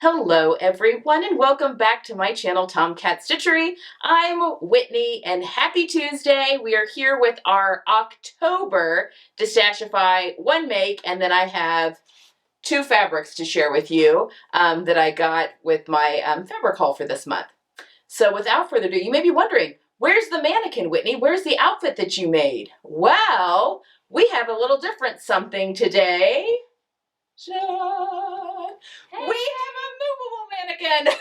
Hello everyone and welcome back to my channel Tomcat Stitchery. I'm Whitney and happy Tuesday. We are here with our October Destashify one make, and then I have two fabrics to share with you that I got with my fabric haul for this month. So without further ado, you may be wondering, where's the mannequin, Whitney? Where's the outfit that you made? Well, we have a little different something today. We have a movable mannequin.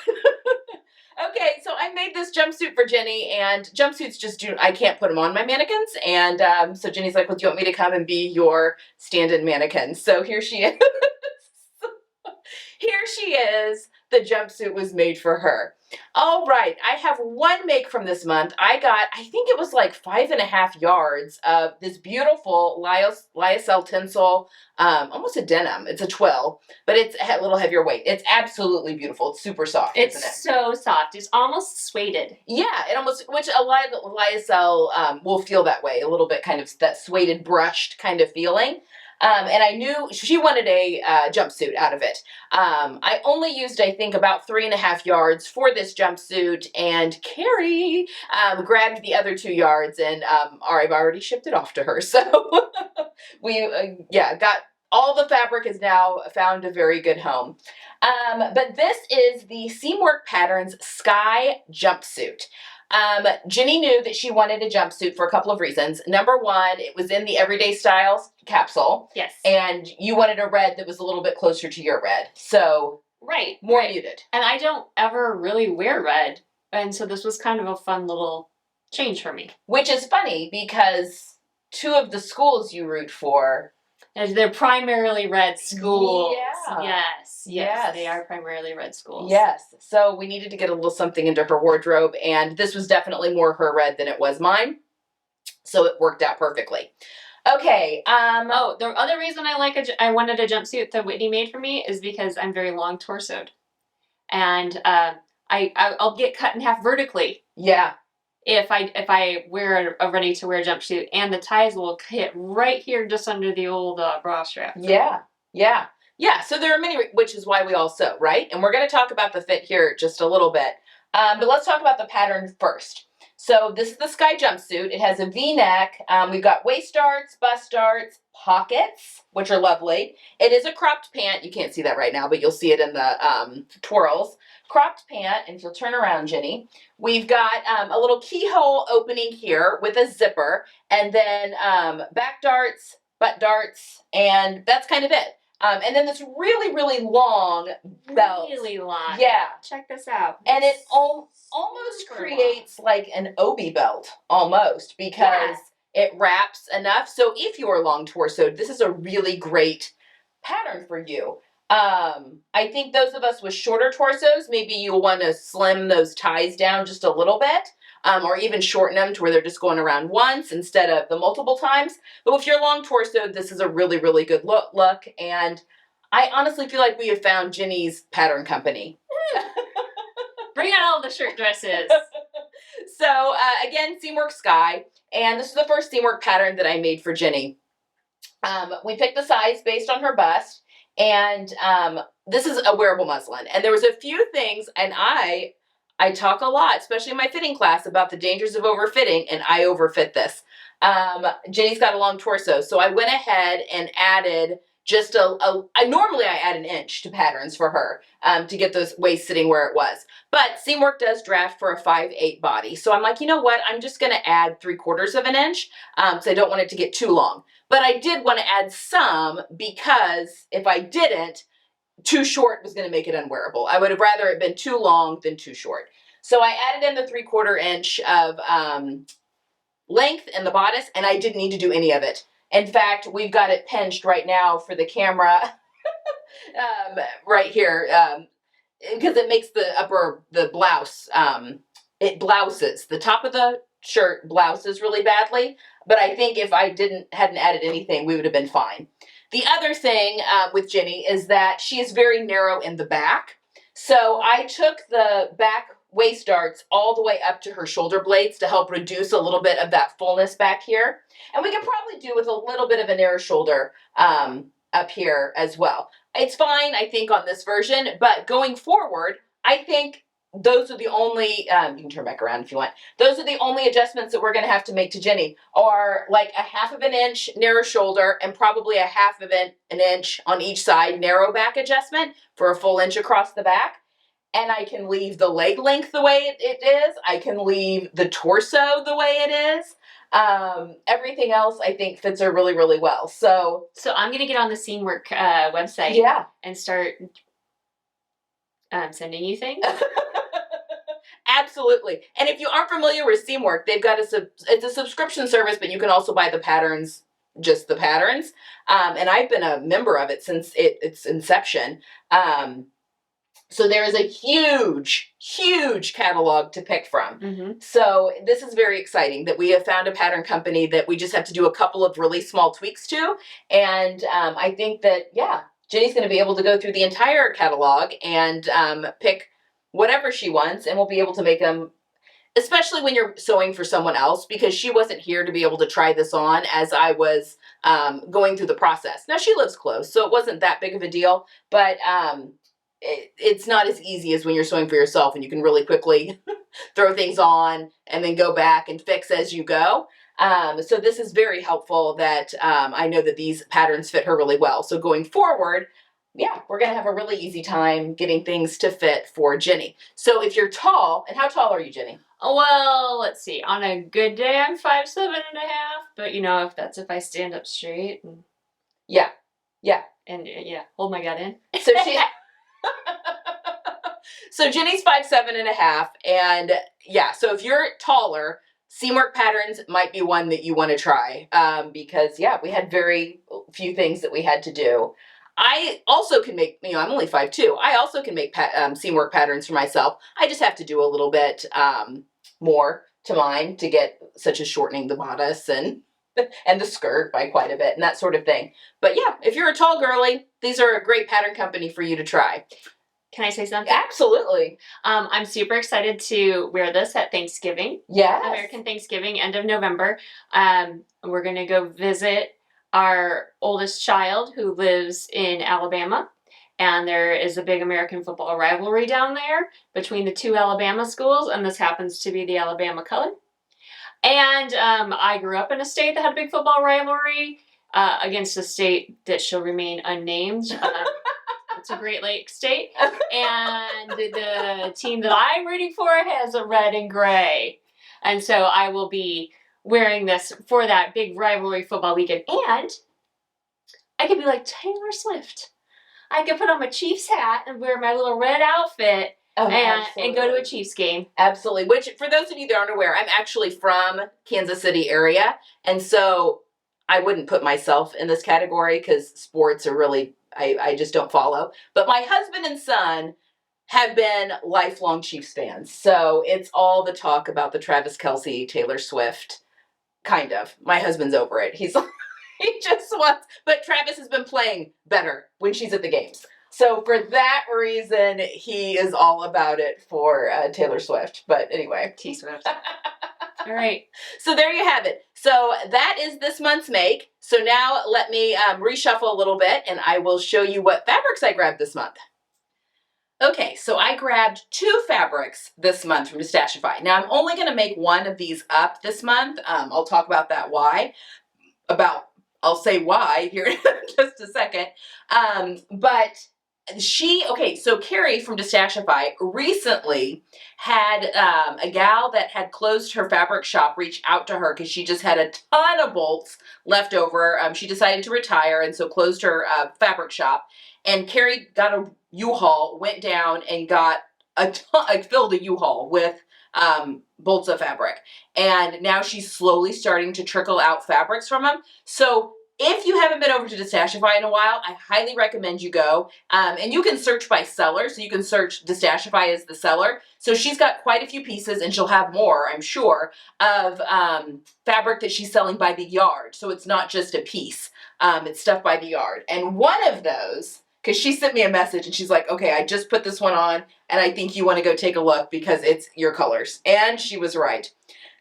Okay, so I made this jumpsuit for Jenny, and jumpsuits I can't put them on my mannequins. And so Jenny's like, well, do you want me to come and be your stand-in mannequin? So here she is. Here she is. The jumpsuit was made for her. All right, I have one make from this month. I think it was like 5.5 yards of this beautiful lyocell tinsel, almost a denim. It's a twill, but it's a little heavier weight. It's absolutely beautiful. It's super soft, isn't it? It's so soft. It's almost suede. Yeah, which a lot of the lyocell will feel that way, a little bit kind of that suede brushed kind of feeling. And I knew she wanted a jumpsuit out of it. I only used, I think, about 3.5 yards for this jumpsuit, and Carrie grabbed the other 2 yards, and I've already shipped it off to her. So we, got all the fabric is now found a very good home. But this is the Seamwork Patterns Sky Jumpsuit. Jenny knew that she wanted a jumpsuit for a couple of reasons. Number one, it was in the Everyday Styles capsule. Yes. And you wanted a red that was a little bit closer to your red. So, more muted. And I don't ever really wear red. And so this was kind of a fun little change for me. Which is funny because two of the schools you root for, and they're primarily red schools. Yeah. Yes. They are primarily red schools. Yes. So we needed to get a little something into her wardrobe, and this was definitely more her red than it was mine. So it worked out perfectly. Okay. The other reason I wanted a jumpsuit that Whitney made for me is because I'm very long torsoed. And I'll get cut in half vertically. Yeah. If I wear a ready-to-wear jumpsuit, and the ties will hit right here just under the old bra strap. Yeah, so there are many, which is why we all sew, right? And we're going to talk about the fit here just a little bit. But let's talk about the pattern first. So this is the Sky jumpsuit. It has a V-neck. We've got waist darts, bust darts, pockets, which are lovely. It is a cropped pant. You can't see that right now, but you'll see it in the twirls. Cropped pant, and if you'll turn around, Jenny, we've got a little keyhole opening here with a zipper, and then back darts, butt darts, and that's kind of it. And then this really, really long belt. Really long. Yeah. Check this out. And it almost creates like an obi belt, almost, because it wraps enough. So if you are long torsoed, this is a really great pattern for you. I think those of us with shorter torsos, maybe you'll want to slim those ties down just a little bit. Or even shorten them to where they're just going around once instead of the multiple times. But if you're long torso, this is a really, really good look. And I honestly feel like we have found Jenny's pattern company. Bring out all the shirt dresses. So again, Seamwork Sky. And this is the first Seamwork pattern that I made for Jenny. We picked the size based on her bust. And this is a wearable muslin. And there was a few things, and I talk a lot, especially in my fitting class, about the dangers of overfitting, and I overfit this. Jenny's got a long torso, so I went ahead and added just normally I add 1 inch to patterns for her to get the waist sitting where it was. But Seamwork does draft for a 5'8" body, so I'm like, you know what? I'm just going to add 3/4 of an inch, so I don't want it to get too long. But I did want to add some because if I didn't, too short was going to make it unwearable. I would have rather it been too long than too short. So I added in the 3/4 inch of length in the bodice, and I didn't need to do any of it. In fact, we've got it pinched right now for the camera right here because it makes the blouse, it blouses. The top of the shirt blouses really badly, but I think if I hadn't added anything, we would have been fine. The other thing with Jenny is that she is very narrow in the back. So I took the back waist darts all the way up to her shoulder blades to help reduce a little bit of that fullness back here. And we could probably do with a little bit of a narrow shoulder up here as well. It's fine, I think, on this version, but going forward, I think those are the only, you can turn back around if you want. Those are the only adjustments that we're going to have to make to Jenny, are like a 1/2 inch narrow shoulder and probably a 1/2 inch on each side narrow back adjustment for a full inch across the back. And I can leave the leg length the way it is. I can leave the torso the way it is. Everything else I think fits her really, really well. So I'm gonna get on the Scene Work website, yeah, and start sending you things. Absolutely. And if you aren't familiar with Seamwork, they've got it's a subscription service, but you can also buy the patterns, just the patterns. And I've been a member of it since its inception. So there is a huge, huge catalog to pick from. Mm-hmm. So this is very exciting that we have found a pattern company that we just have to do a couple of really small tweaks to. And I think that, yeah, Jenny's going to be able to go through the entire catalog and pick whatever she wants, and we'll be able to make them, especially when you're sewing for someone else, because she wasn't here to be able to try this on as I was going through the process. Now, she lives close, so it wasn't that big of a deal, but it's not as easy as when you're sewing for yourself and you can really quickly throw things on and then go back and fix as you go. So this is very helpful that I know that these patterns fit her really well. So going forward, yeah, we're going to have a really easy time getting things to fit for Jenny. So if you're tall, and how tall are you, Jenny? Well, let's see. On a good day, I'm 5'7.5", but you know, if I stand up straight and yeah, hold my gut in. So she, so Jenny's 5'7.5", and yeah, so if you're taller, Seamwork patterns might be one that you want to try because yeah, we had very few things that we had to do. I also can make, you know, I'm only 5'2". I also can make Seamwork patterns for myself. I just have to do a little bit more to mine to get, such as shortening the bodice and the skirt by quite a bit and that sort of thing. But yeah, if you're a tall girly, these are a great pattern company for you to try. Can I say something? Absolutely. I'm super excited to wear this at Thanksgiving. Yes. American Thanksgiving, end of November. We're going to go visit our oldest child who lives in Alabama. And there is a big American football rivalry down there between the two Alabama schools. And this happens to be the Alabama color. And I grew up in a state that had a big football rivalry against a state that shall remain unnamed. It's a Great Lakes state. And the team that I'm rooting for has a red and gray. And so I will be wearing this for that big rivalry football weekend. And I could be like Taylor Swift. I could put on my Chiefs hat and wear my little red outfit and go to a Chiefs game. Absolutely. Which, for those of you that aren't aware, I'm actually from Kansas City area. And so I wouldn't put myself in this category because sports are really, I just don't follow. But my husband and son have been lifelong Chiefs fans. So it's all the talk about the Travis Kelce, Taylor Swift, kind of. My husband's over it. He's like, he just wants, but Travis has been playing better when she's at the games. So for that reason, he is all about it for Taylor Swift. But anyway. T-Swift. All right. So there you have it. So that is this month's make. So now let me reshuffle a little bit and I will show you what fabrics I grabbed this month. Okay, so I grabbed 2 fabrics this month from Destashify. Now I'm only going to make one of these up this month. I'll talk about that why. I'll say why here in just a second. But so Carrie from Destashify recently had a gal that had closed her fabric shop reach out to her because she just had a ton of bolts left over. She decided to retire and so closed her fabric shop. And Carrie got a U-Haul, went down and got filled a U-Haul with bolts of fabric. And now she's slowly starting to trickle out fabrics from them. So if you haven't been over to Destashify in a while, I highly recommend you go. And you can search by seller. So you can search Destashify as the seller. So she's got quite a few pieces and she'll have more, I'm sure, of fabric that she's selling by the yard. So it's not just a piece. It's stuff by the yard. And one of those, because she sent me a message and she's like, okay, I just put this one on and I think you want to go take a look because it's your colors. And she was right.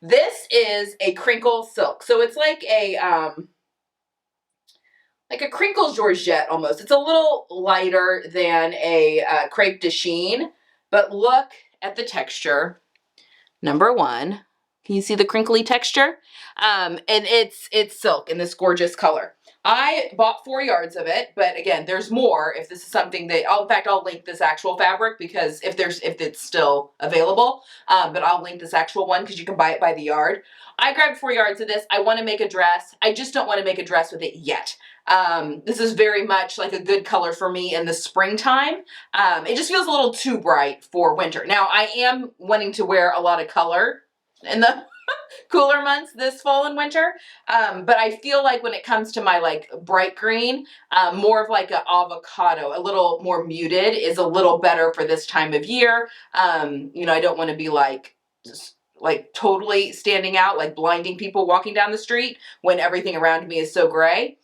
This is a crinkle silk. So it's like a, like a crinkle Georgette almost. It's a little lighter than a crepe de chine, but look at the texture. Number one, can you see the crinkly texture? And it's silk in this gorgeous color. I bought 4 yards of it, but again, there's more if this is something that, in fact, I'll link this actual fabric because if it's still available, but I'll link this actual one because you can buy it by the yard. I grabbed 4 yards of this. I want to make a dress. I just don't want to make a dress with it yet. This is very much like a good color for me in the springtime. It just feels a little too bright for winter. Now, I am wanting to wear a lot of color in the cooler months this fall and winter, but I feel like when it comes to my like bright green, more of like an avocado, a little more muted is a little better for this time of year. You know, I don't want to be like just like totally standing out, like blinding people walking down the street when everything around me is so gray.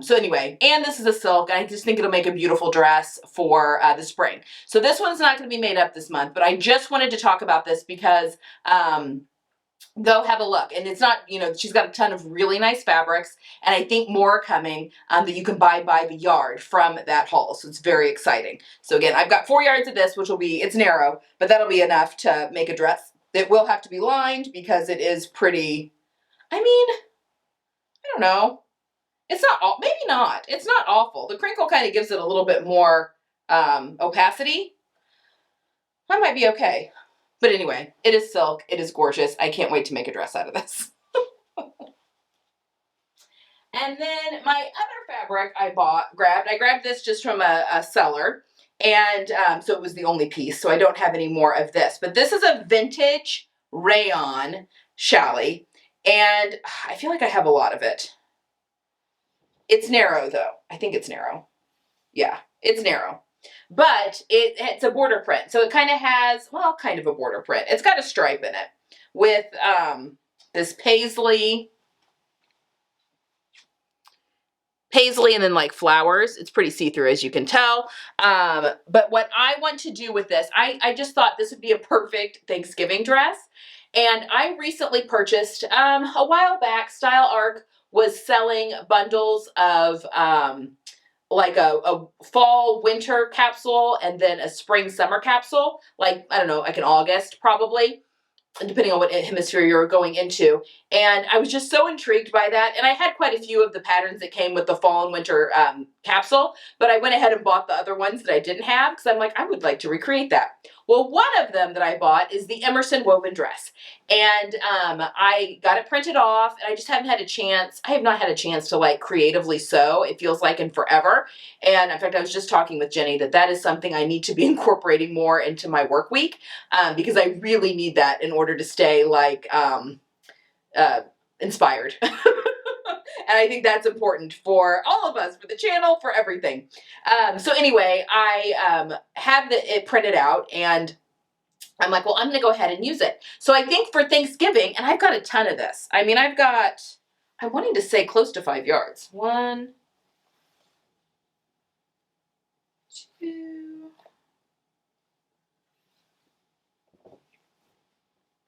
So anyway, and this is a silk. I just think it'll make a beautiful dress for the spring. So this one's not going to be made up this month, but I just wanted to talk about this because go have a look. And it's not, you know, she's got a ton of really nice fabrics, and I think more are coming that you can buy by the yard from that haul. So it's very exciting. So again, I've got 4 yards of this, which will be, it's narrow, but that'll be enough to make a dress. It will have to be lined because it is pretty, I mean, I don't know. It's not, maybe not. It's not awful. The crinkle kind of gives it a little bit more opacity. I might be okay. But anyway, it is silk. It is gorgeous. I can't wait to make a dress out of this. And then my other fabric I grabbed this just from a seller. And so it was the only piece. So I don't have any more of this. But this is a vintage rayon challis. And I feel like I have a lot of it. It's narrow though. I think it's narrow. Yeah, it's narrow. But it's a border print. So it kind of has, well, kind of a border print. It's got a stripe in it with this paisley and then like flowers. It's pretty see-through as you can tell. But what I want to do with this, I just thought this would be a perfect Thanksgiving dress. And I recently purchased, a while back, Style Arc was selling bundles of like a fall winter capsule and then a spring summer capsule, like, I don't know, like in August probably, depending on what hemisphere you're going into. And I was just so intrigued by that. And I had quite a few of the patterns that came with the fall and winter capsule, but I went ahead and bought the other ones that I didn't have because I'm like, I would like to recreate that. Well, one of them that I bought is the Emerson woven dress. And I got it printed off, and I just haven't had a chance. I have not had a chance to like creatively sew, it feels like, in forever. And in fact, I was just talking with Jenny that is something I need to be incorporating more into my work week because I really need that in order to stay like inspired. And I think that's important for all of us, for the channel, for everything. So anyway, I have it printed out, and I'm like, well, I'm going to go ahead and use it. So I think for Thanksgiving, and I've got a ton of this. I mean, I'm wanting to say close to 5 yards. 1, 2,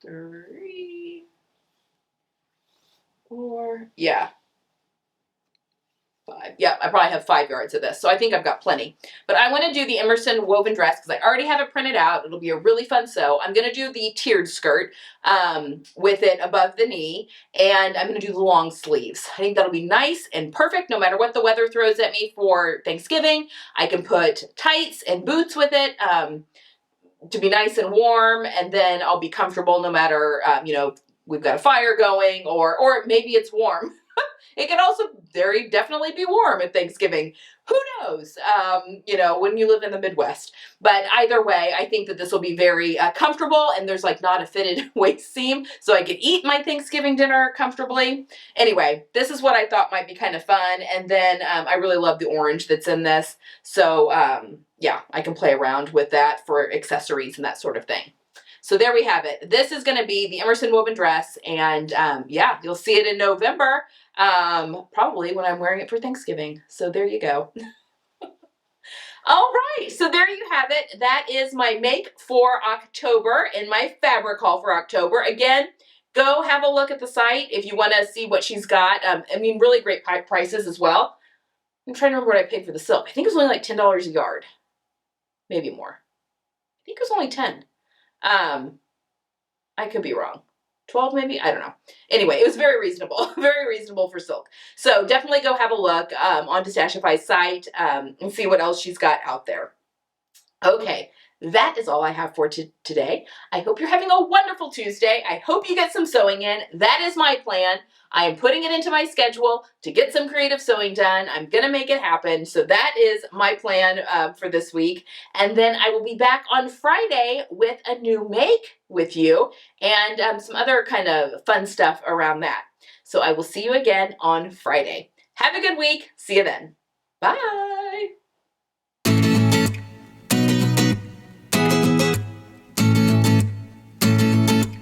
3, 4. Yeah. 5. Yeah, I probably have 5 yards of this. So I think I've got plenty. But I want to do the Emerson woven dress because I already have it printed out. It'll be a really fun sew. I'm going to do the tiered skirt with it above the knee. And I'm going to do the long sleeves. I think that'll be nice and perfect no matter what the weather throws at me for Thanksgiving. I can put tights and boots with it to be nice and warm. And then I'll be comfortable no matter, you know, we've got a fire going or maybe it's warm. It can also very definitely be warm at Thanksgiving. Who knows, you know, when you live in the Midwest. But either way, I think that this will be very comfortable, and there's like not a fitted waist seam, so I could eat my Thanksgiving dinner comfortably. Anyway, this is what I thought might be kind of fun. And then I really love the orange that's in this. So yeah, I can play around with that for accessories and that sort of thing. So there we have it. This is going to be the Emerson woven dress, and yeah, you'll see it in November, probably when I'm wearing it for Thanksgiving. So there you go. All right, so there you have it. That is my make for October and my fabric haul for October. Again, go have a look at the site if you want to see what she's got. I mean, really great prices as well. I'm trying to remember what I paid for the silk. I think it was only like $10 a yard. Maybe more. I think it was only 10. I could be wrong. 12 maybe? I don't know. Anyway, it was very reasonable. Very reasonable for silk. So definitely go have a look on Destashify's site and see what else she's got out there. Okay, that is all I have for today. I hope you're having a wonderful Tuesday. I hope you get some sewing in. That is my plan. I am putting it into my schedule to get some creative sewing done. I'm going to make it happen. So that is my plan for this week. And then I will be back on Friday with a new make with you and some other kind of fun stuff around that. So I will see you again on Friday. Have a good week. See you then. Bye.